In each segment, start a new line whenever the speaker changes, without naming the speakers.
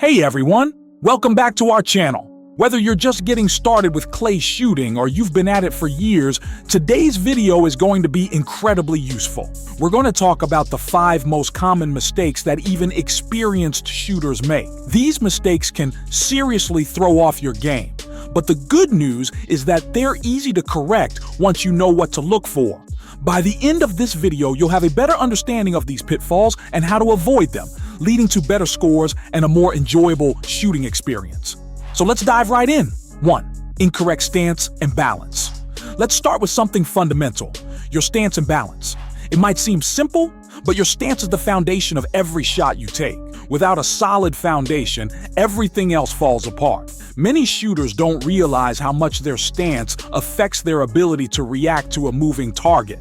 Hey everyone, welcome back to our channel. Whether you're just getting started with clay shooting or you've been at it for years, today's video is going to be incredibly useful. We're going to talk about the 5 most common mistakes that even experienced shooters make. These mistakes can seriously throw off your game, but the good news is that they're easy to correct once you know what to look for. By the end of this video, you'll have a better understanding of these pitfalls and how to avoid them, leading to better scores and a more enjoyable shooting experience. So let's dive right in. 1. Incorrect stance and balance. Let's start with something fundamental, your stance and balance. It might seem simple, but your stance is the foundation of every shot you take. Without a solid foundation, everything else falls apart. Many shooters don't realize how much their stance affects their ability to react to a moving target.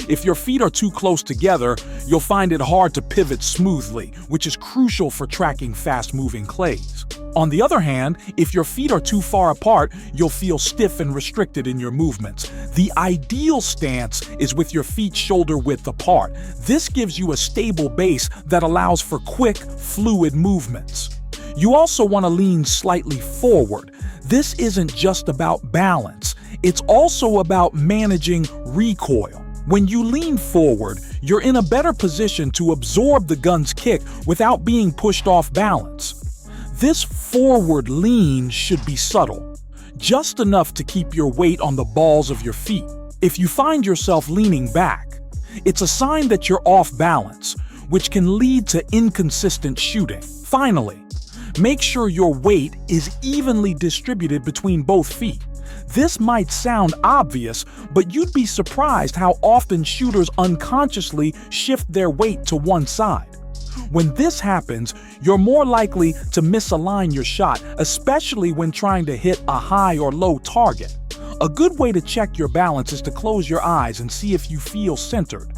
If your feet are too close together, you'll find it hard to pivot smoothly, which is crucial for tracking fast-moving clays. On the other hand, if your feet are too far apart, you'll feel stiff and restricted in your movements. The ideal stance is with your feet shoulder-width apart. This gives you a stable base that allows for quick, fluid movements. You also want to lean slightly forward. This isn't just about balance, it's also about managing recoil. When you lean forward, you're in a better position to absorb the gun's kick without being pushed off balance. This forward lean should be subtle, just enough to keep your weight on the balls of your feet. If you find yourself leaning back, it's a sign that you're off balance, which can lead to inconsistent shooting. Finally, make sure your weight is evenly distributed between both feet. This might sound obvious, but you'd be surprised how often shooters unconsciously shift their weight to one side. When this happens, you're more likely to misalign your shot, especially when trying to hit a high or low target. A good way to check your balance is to close your eyes and see if you feel centered.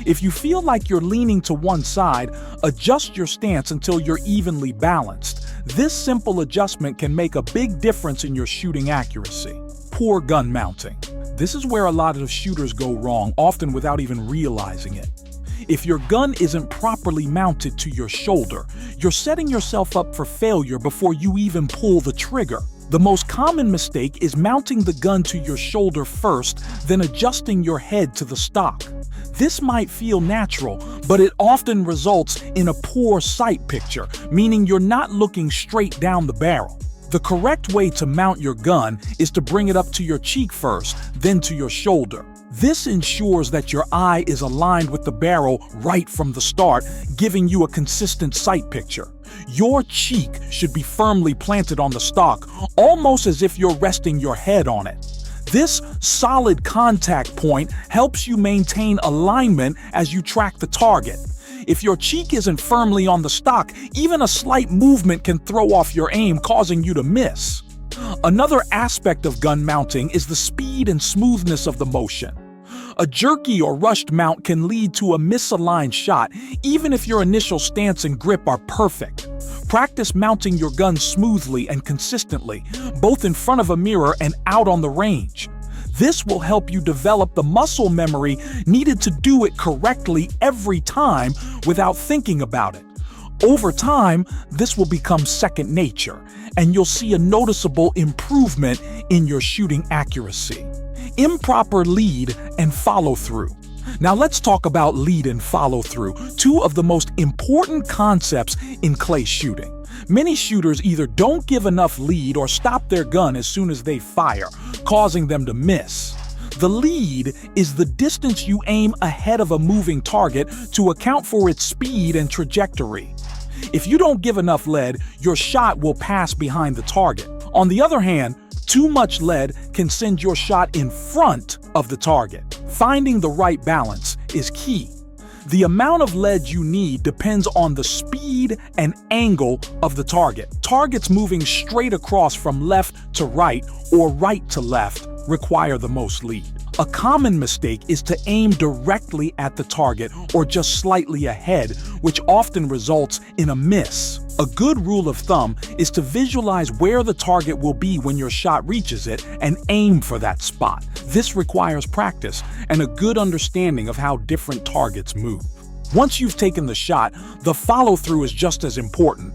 If you feel like you're leaning to one side, adjust your stance until you're evenly balanced. This simple adjustment can make a big difference in your shooting accuracy. Poor gun mounting. This is where a lot of shooters go wrong, often without even realizing it. If your gun isn't properly mounted to your shoulder, you're setting yourself up for failure before you even pull the trigger. The most common mistake is mounting the gun to your shoulder first, then adjusting your head to the stock. This might feel natural, but it often results in a poor sight picture, meaning you're not looking straight down the barrel. The correct way to mount your gun is to bring it up to your cheek first, then to your shoulder. This ensures that your eye is aligned with the barrel right from the start, giving you a consistent sight picture. Your cheek should be firmly planted on the stock, almost as if you're resting your head on it. This solid contact point helps you maintain alignment as you track the target. If your cheek isn't firmly on the stock, even a slight movement can throw off your aim, causing you to miss. Another aspect of gun mounting is the speed and smoothness of the motion. A jerky or rushed mount can lead to a misaligned shot, even if your initial stance and grip are perfect. Practice mounting your gun smoothly and consistently, both in front of a mirror and out on the range. This will help you develop the muscle memory needed to do it correctly every time without thinking about it. Over time, this will become second nature, and you'll see a noticeable improvement in your shooting accuracy. Improper lead and follow-through. Now let's talk about lead and follow-through, 2 of the most important concepts in clay shooting. Many shooters either don't give enough lead or stop their gun as soon as they fire, causing them to miss. The lead is the distance you aim ahead of a moving target to account for its speed and trajectory. If you don't give enough lead, your shot will pass behind the target. On the other hand, too much lead can send your shot in front of the target. Finding the right balance is key. The amount of lead you need depends on the speed and angle of the target. Targets moving straight across from left to right or right to left require the most lead. A common mistake is to aim directly at the target or just slightly ahead, which often results in a miss. A good rule of thumb is to visualize where the target will be when your shot reaches it and aim for that spot. This requires practice and a good understanding of how different targets move. Once you've taken the shot, the follow-through is just as important.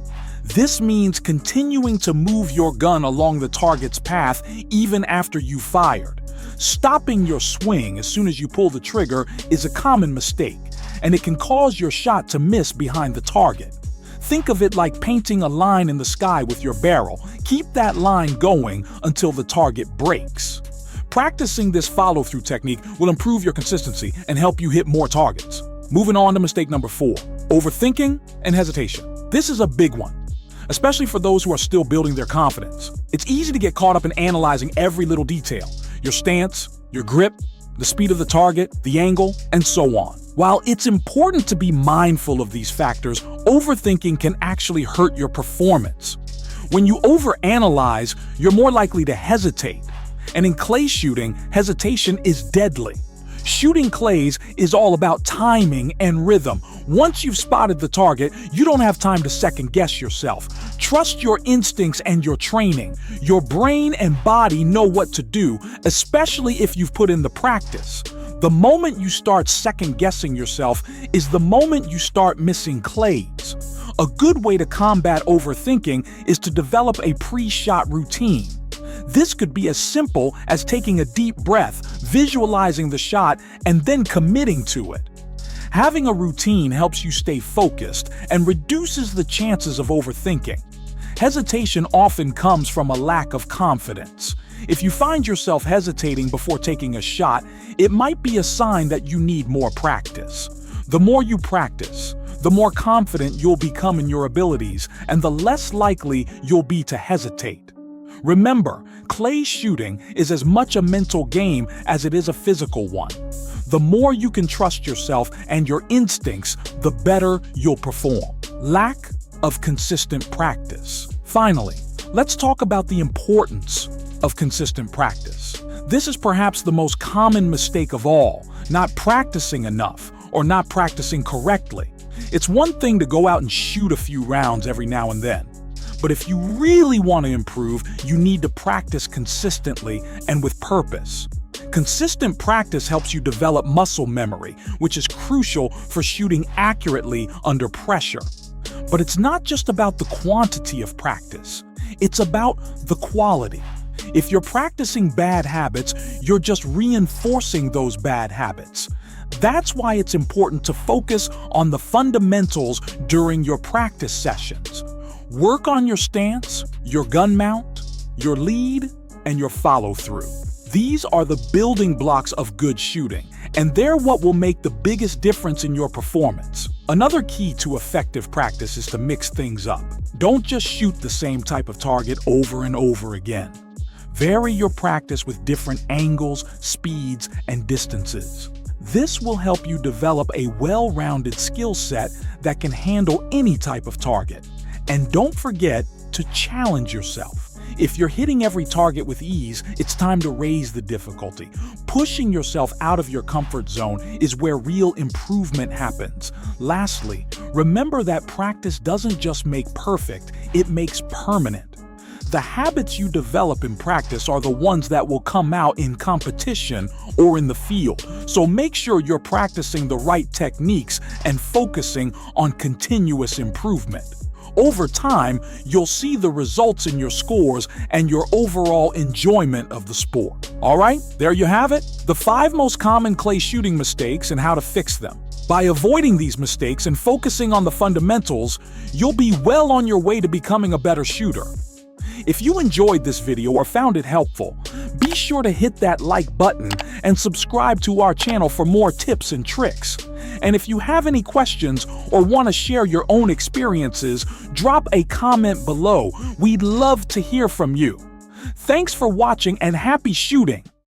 This means continuing to move your gun along the target's path even after you fired. Stopping your swing as soon as you pull the trigger is a common mistake, and it can cause your shot to miss behind the target. Think of it like painting a line in the sky with your barrel. Keep that line going until the target breaks. Practicing this follow-through technique will improve your consistency and help you hit more targets. Moving on to mistake number 4, overthinking and hesitation. This is a big one, especially for those who are still building their confidence. It's easy to get caught up in analyzing every little detail: your stance, your grip, the speed of the target, the angle, and so on. While it's important to be mindful of these factors, overthinking can actually hurt your performance. When you overanalyze, you're more likely to hesitate. And in clay shooting, hesitation is deadly. Shooting clays is all about timing and rhythm. Once you've spotted the target, you don't have time to second-guess yourself. Trust your instincts and your training. Your brain and body know what to do, especially if you've put in the practice. The moment you start second-guessing yourself is the moment you start missing clays. A good way to combat overthinking is to develop a pre-shot routine. This could be as simple as taking a deep breath, visualizing the shot, and then committing to it. Having a routine helps you stay focused and reduces the chances of overthinking. Hesitation often comes from a lack of confidence. If you find yourself hesitating before taking a shot, it might be a sign that you need more practice. The more you practice, the more confident you'll become in your abilities, and the less likely you'll be to hesitate. Remember, clay shooting is as much a mental game as it is a physical one. The more you can trust yourself and your instincts, the better you'll perform. Lack of consistent practice. Finally, let's talk about the importance of consistent practice. This is perhaps the most common mistake of all: not practicing enough or not practicing correctly. It's one thing to go out and shoot a few rounds every now and then. But if you really want to improve, you need to practice consistently and with purpose. Consistent practice helps you develop muscle memory, which is crucial for shooting accurately under pressure. But it's not just about the quantity of practice, it's about the quality. If you're practicing bad habits, you're just reinforcing those bad habits. That's why it's important to focus on the fundamentals during your practice sessions. Work on your stance, your gun mount, your lead, and your follow-through. These are the building blocks of good shooting, and they're what will make the biggest difference in your performance. Another key to effective practice is to mix things up. Don't just shoot the same type of target over and over again. Vary your practice with different angles, speeds, and distances. This will help you develop a well-rounded skill set that can handle any type of target. And don't forget to challenge yourself. If you're hitting every target with ease, it's time to raise the difficulty. Pushing yourself out of your comfort zone is where real improvement happens. Lastly, remember that practice doesn't just make perfect, it makes permanent. The habits you develop in practice are the ones that will come out in competition or in the field. So make sure you're practicing the right techniques and focusing on continuous improvement. Over time, you'll see the results in your scores and your overall enjoyment of the sport. All right, there you have it. The 5 most common clay shooting mistakes and how to fix them. By avoiding these mistakes and focusing on the fundamentals, you'll be well on your way to becoming a better shooter. If you enjoyed this video or found it helpful, be sure to hit that like button and subscribe to our channel for more tips and tricks. And if you have any questions or want to share your own experiences, drop a comment below. We'd love to hear from you. Thanks for watching and happy shooting!